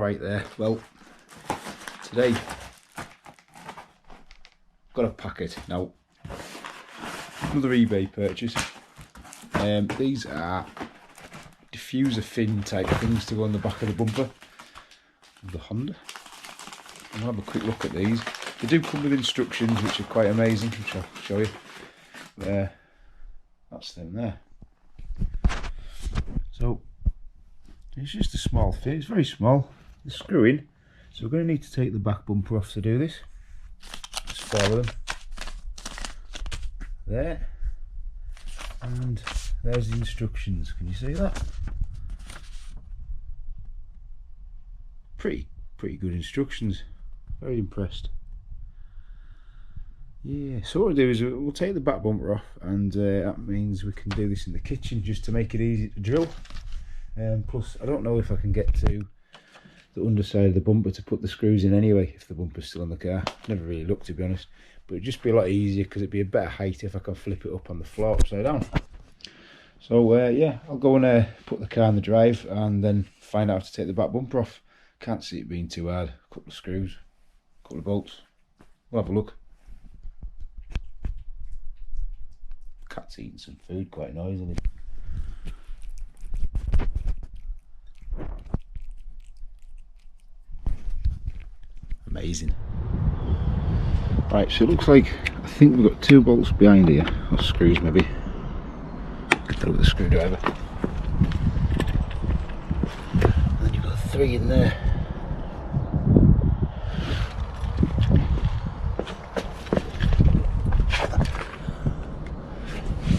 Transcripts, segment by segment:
right there. Well, today got a packet now. Another eBay purchase. These are diffuser fin type things to go on the back of the bumper of the Honda. I'll have a quick look at these. They do come with instructions which are quite amazing, which I'll show you. There, that's them there. So it's just a small fit, it's very small. They screw in, so we're going to need to take the back bumper off to do this. Just follow them. There, and there's the instructions. Can you see that? Pretty good instructions. Very impressed. Yeah, so what we'll do is we'll take the back bumper off, and that means we can do this in the kitchen just to make it easy to drill. Plus, I don't know if I can get to the underside of the bumper to put the screws in anyway, if the bumper's still on the car. Never really looked, to be honest, but it'd just be a lot easier because it'd be a better height if I can flip it up on the floor upside down. So yeah, I'll go and put the car in the drive and then find out how to take the back bumper off. Can't see it being too hard. A couple of screws, a couple of bolts. We'll have a look. Cat's eating some food quite noisily. Amazing. Right, so it looks like, I think we've got 2 bolts behind here, or screws maybe. Get that with a screwdriver. And then you've got 3 in there.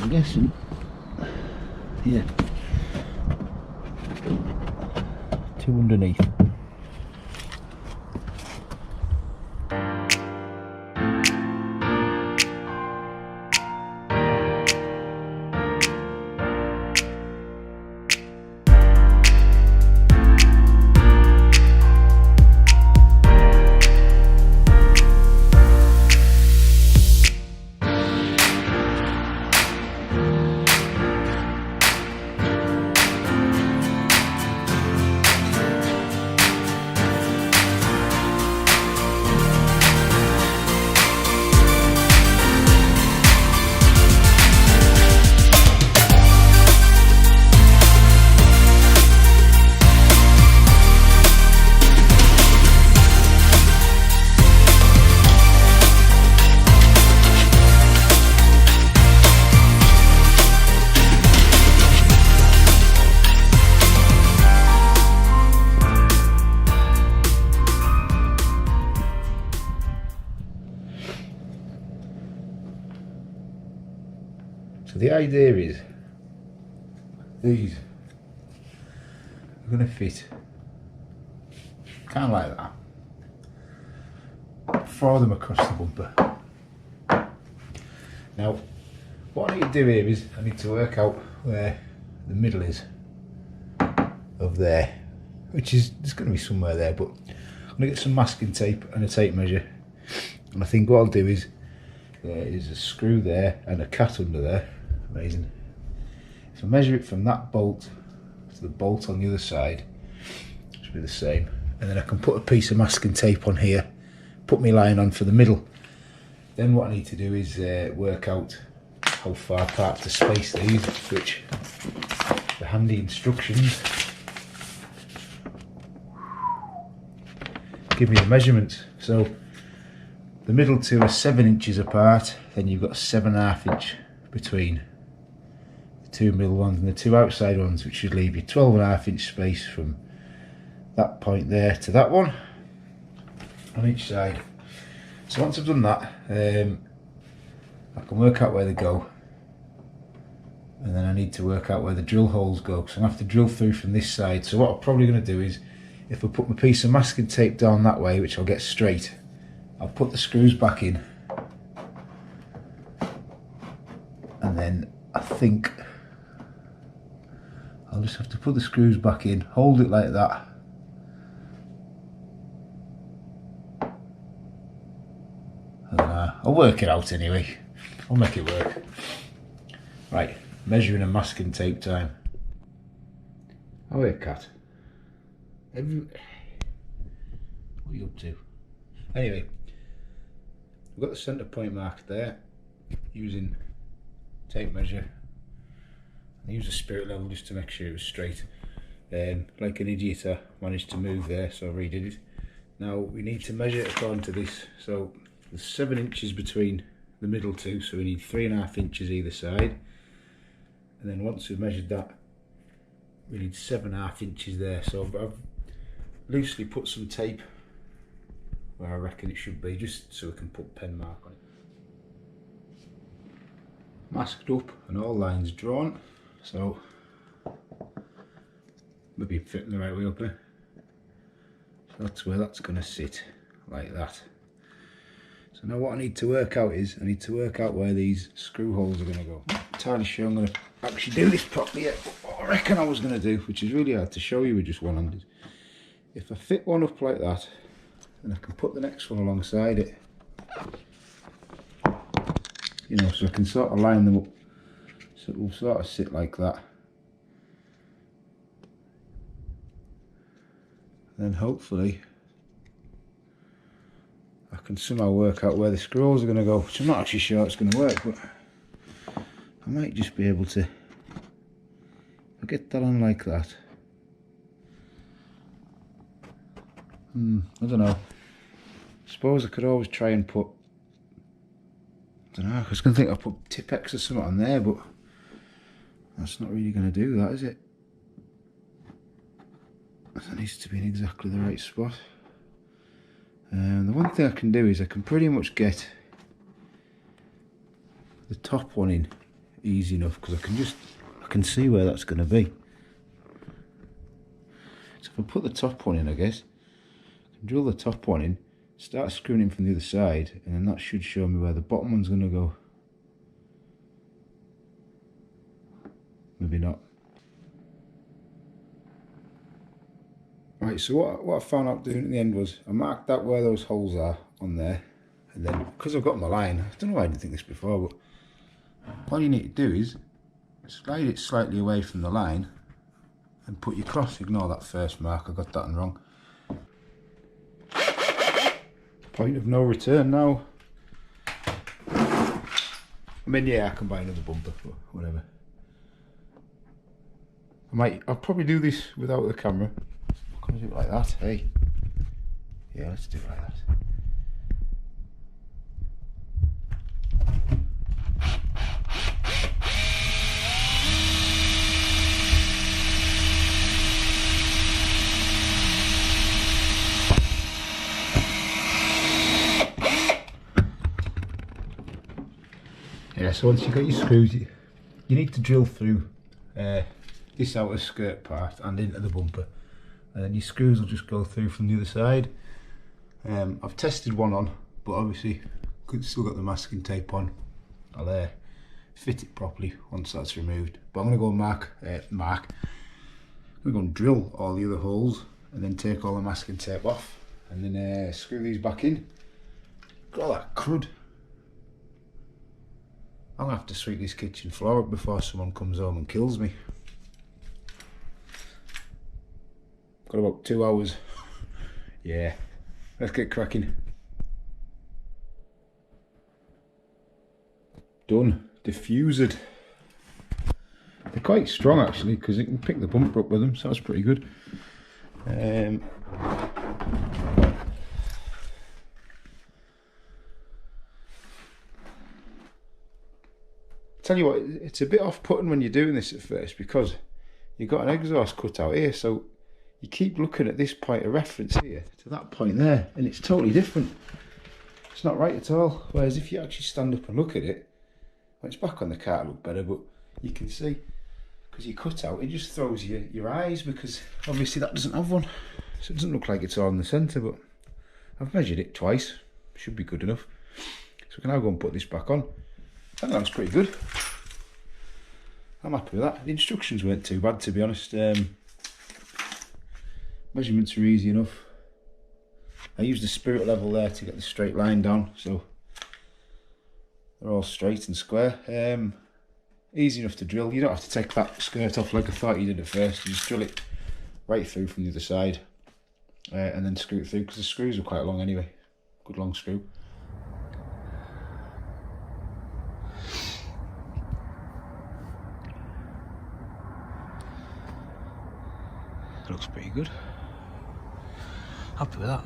I'm guessing, yeah, 2 underneath. So the idea is these are going to fit kind of like that. Throw them across the bumper. Now what I need to do here is I need to work out where the middle is of there, which is, there's going to be somewhere there, but I'm going to get some masking tape and a tape measure, and I think what I'll do is there is a screw there and a cat under there. Amazing. If I measure it from that bolt to the bolt on the other side, it should be the same, and then I can put a piece of masking tape on here, put my line on for the middle. Then what I need to do is work out how far apart to space these, which the handy instructions give me the measurements. So the middle two are 7 inches apart, then you've got a 7.5 inch between the 2 middle ones and the 2 outside ones, which should leave you 12.5 inch space from that point there to that one on each side. So once I've done that, I can work out where they go, and then I need to work out where the drill holes go, because I'm going to have to drill through from this side. So what I'm probably going to do is, if I put my piece of masking tape down that way, which I'll get straight, I'll put the screws back in, and then I think I'll just have to put the screws back in, hold it like that, and I'll work it out anyway. I'll make it work. Right, measuring and masking tape time. Oh, here, cat. What are you up to? Anyway, we've got the centre point marked there using tape measure. I used a spirit level just to make sure it was straight. Like an idiot, I managed to move there, so I redid it. Now we need to measure it according to this. So there's 7 inches between the middle two, so we need 3.5 inches either side. And then once we've measured that, we need 7.5 inches there. So I've loosely put some tape where I reckon it should be, just so we can put pen mark on it. Masked up and all lines drawn, so maybe fitting the right way up there. So that's where that's going to sit, like that. So now what I need to work out is, I need to work out where these screw holes are going to go. I'm not entirely sure I'm going to actually do this properly yet, but what I reckon I was going to do, which is really hard to show you with just one hand, is if I fit one up like that, then I can put the next one alongside it. You know, so I can sort of line them up, so it will sort of sit like that. Then hopefully I can somehow work out where the screws are going to go, which I'm not actually sure it's going to work, but I might just be able to get that on like that. I don't know. I suppose I could always try and put, I don't know, I was going to think I'd put Tipex or something on there, but that's not really going to do that, is it? That needs to be in exactly the right spot. And the one thing I can do is I can pretty much get the top one in easy enough, because I can see where that's going to be. So if I put the top one in, I guess I can drill the top one in, start screwing in from the other side, and then that should show me where the bottom one's going to go. Maybe not. Right, so what I found out doing at the end was I marked out where those holes are on there, and then because I've got my line, I don't know why I didn't think this before, but all you need to do is slide it slightly away from the line and put your cross. Ignore that first mark, I got that one wrong. Point of no return now. I mean, yeah, I can buy another bumper, but whatever. I'll probably do this without the camera. I'm gonna do it like that, hey. Yeah, let's do it like that. Yeah, so once you've got your screws, you need to drill through this outer skirt part and into the bumper, and then your screws will just go through from the other side. I've tested one on, but obviously still got the masking tape on. I'll fit it properly once that's removed. But I'm going to go I'm going to go and drill all the other holes and then take all the masking tape off and then screw these back in. Got all that crud. I'm going to have to sweep this kitchen floor up before someone comes home and kills me. Got about 2 hours. Yeah, let's get cracking. Done. Diffusered. They're quite strong actually, because you can pick the bumper up with them, so that's pretty good. Tell you what, it's a bit off-putting when you're doing this at first, because you've got an exhaust cut out here, so you keep looking at this point of reference here to that point there, and it's totally different. It's not right at all. Whereas if you actually stand up and look at it, well, it's back on the car to look better, but you can see, because you cut out, it just throws your eyes, because obviously that doesn't have one, so it doesn't look like it's all in the centre. But I've measured it twice, should be good enough. So we can now go and put this back on. I think that looks pretty good. I'm happy with that. The instructions weren't too bad, to be honest. Measurements are easy enough. I used the spirit level there to get the straight line down, so they're all straight and square. Easy enough to drill. You don't have to take that skirt off like I thought you did at first. You just drill it right through from the other side. and then screw it through, because the screws are quite long anyway. Good long screw. Looks pretty good. Happy with that.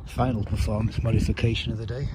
Final performance modification of the day.